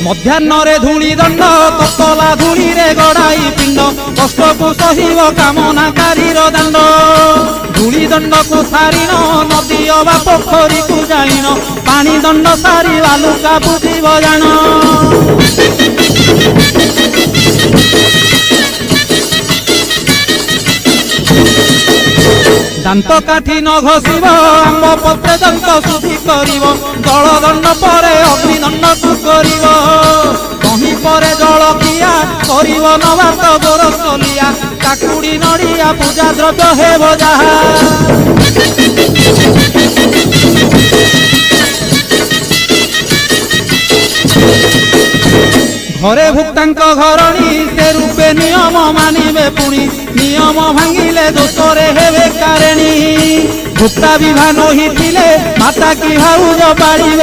ମଧ୍ୟାହ୍ନରେ ଧୂଳି ଦଣ୍ଡ ତତଲା ଧୂଳିରେ ଗଡ଼ାଇ ପିଣ୍ଡ କଷ୍ଟକୁ ସହିବ କାମନାକାରୀର ଦାଣ୍ଡ। ଧୂଳି ଦଣ୍ଡକୁ ସାରିଣ ନଦୀ ଅବା ପୋଖରୀକୁ ଯାଇନ ପାଣି ଦଣ୍ଡ ସାରି ବାଲୁକା ବୁଝିବ ଜାଣ। ଦାନ୍ତ କାଠି ନ ଘଷିବ ଆମ୍ବ ପତ୍ରେ ଦନ୍ତ ଶୁଦ୍ଧି କରିବ ଜଳଦଣ୍ଡ ପରେ ଅଗ୍ନିଦଣ୍ଡକୁ କରିବ। କହିଁ ପରେ ଜଳଖିଆ କରିବ ନବାତ ଗୋରସଲିଆ କାକୁଡ଼ି ନଡ଼ିଆ ପୂଜା ଦ୍ରବ୍ୟ ହେବ ଯାହା। ଘରେ ଭୁକ୍ତାଙ୍କ ଘରଣୀ ସେ ରୂପେ ନିୟମ ମାନିବେ ପୁଣି ନିୟମ ଭାଙ୍ଗିଲେ ଦୋଷରେ ହେବେ କାରେଣୀ। ଭୁକ୍ତା ବିଭା ନହିଥିଲେ ମାତା କି ଭାଉଜ ପାଳିବେ